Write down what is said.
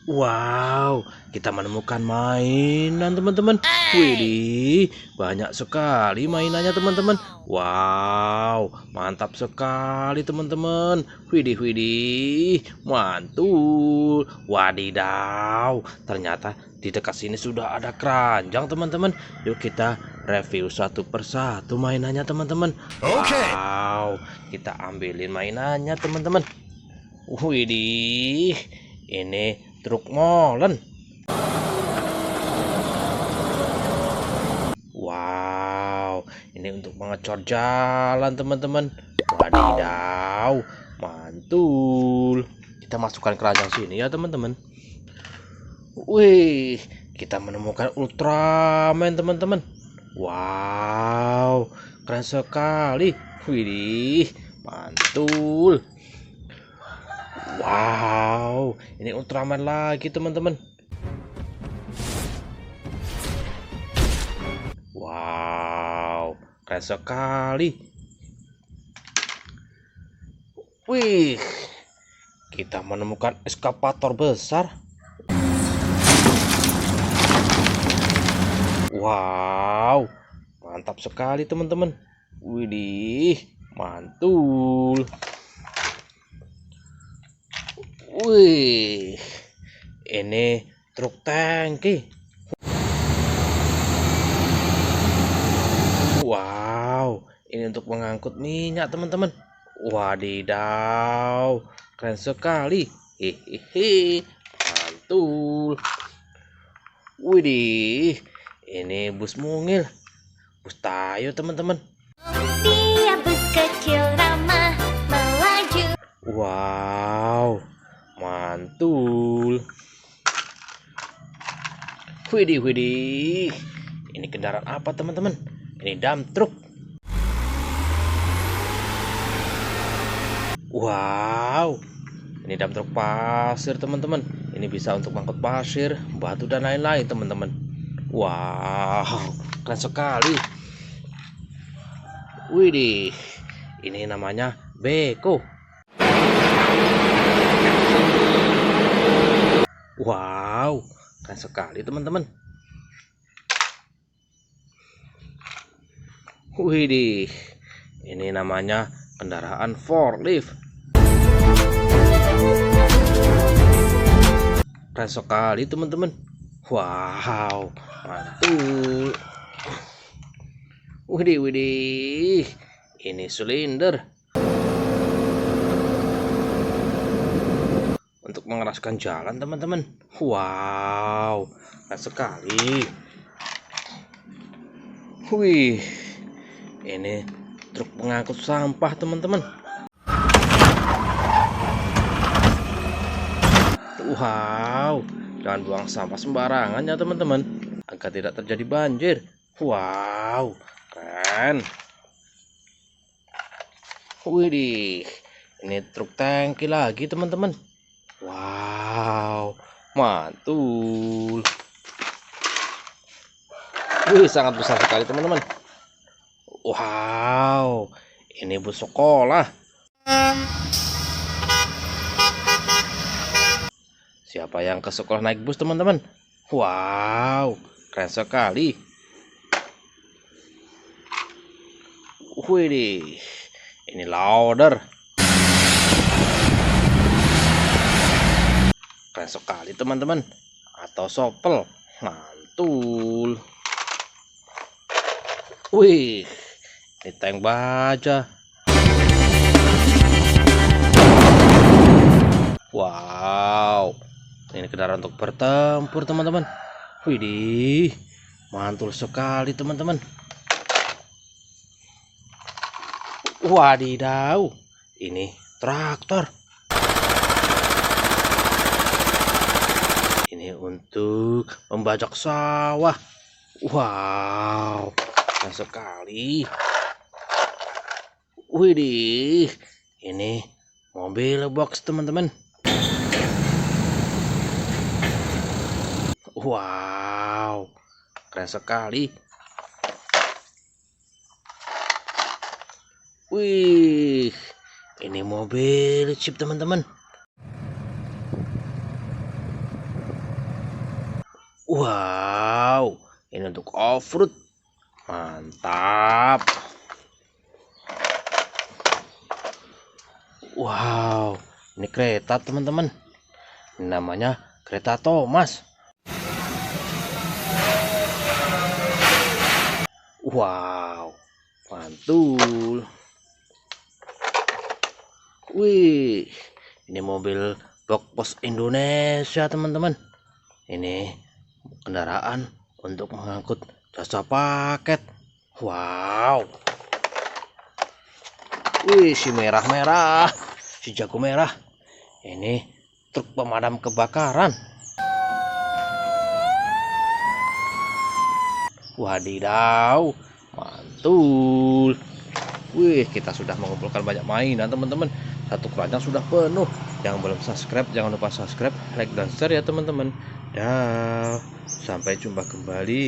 Wow, kita menemukan mainan teman-teman. Widih, banyak sekali mainannya teman-teman. Wow, mantap sekali teman-teman. Widih, widih, mantul. Wadidaw, ternyata di dekat sini sudah ada keranjang teman-teman. Yuk kita review satu persatu mainannya teman-teman. Wow, kita ambilin mainannya teman-teman. Widih, ini truk molen. Wow, ini untuk mengecor jalan teman-teman. Wadidaw, mantul. Kita masukkan keranjang sini ya teman-teman. Wih, kita menemukan Ultraman teman-teman. Wow, keren sekali. Widih, mantul. Wow, ini Ultraman lagi teman-teman. Wow, keren sekali. Wih, kita menemukan eskavator besar. Wow, mantap sekali teman-teman. Widih, mantul. Wih, ini truk tangki. Wow, ini untuk mengangkut minyak teman-teman. Wadidaw, keren sekali. Hehehe, mantul. Widih, ini bus mungil, bus tayo teman-teman. Dia bus kecil ramah melaju. Wow, mantul. Widih, widih. Ini kendaraan apa teman-teman? Ini dump truck. Wow, ini dump truck pasir teman-teman. Ini bisa untuk mengangkut pasir, batu dan lain-lain teman-teman. Wow, keren sekali. Widih, ini namanya beko. Wow, keren sekali teman-teman. Widih, ini namanya kendaraan forklift. Keren sekali teman-teman. Wow, mantul. Widih, widih, ini silinder untuk mengeraskan jalan teman-teman. Wow, keren sekali. Wih, ini truk pengangkut sampah teman-teman. Wow, jangan buang sampah sembarangan ya teman-teman, agar tidak terjadi banjir. Wow, keren. Widih, ini truk tangki lagi teman-teman. Wow, mantul. Wih, sangat besar sekali teman-teman. Wow, ini bus sekolah. Siapa yang ke sekolah naik bus teman-teman? Wow, keren sekali. Wih, ini loader. Keren sekali teman-teman. Atau sopel, mantul. Wih, ini tank baja. Wow, ini kendaraan untuk bertempur teman-teman. Widih, mantul sekali teman-teman. Wadidaw, ini traktor. Ini untuk membajak sawah. Wow, keren sekali. Widih, ini mobil box teman-teman. Wow, keren sekali. Wih, ini mobil jeep teman-teman. Wow, ini untuk off-road. Mantap. Wow, ini kereta teman-teman. Namanya kereta Thomas. Wow, mantul. Wih, ini mobil box pos Indonesia teman-teman. Ini kendaraan untuk mengangkut jasa paket. Wow. Wih, si merah-merah, si jago merah. Ini truk pemadam kebakaran. Wadidaw, mantul. Wih, kita sudah mengumpulkan banyak mainan teman-teman. Satu keranjang sudah penuh. Yang belum subscribe, jangan lupa subscribe, like dan share ya teman-teman. Dah, sampai jumpa kembali.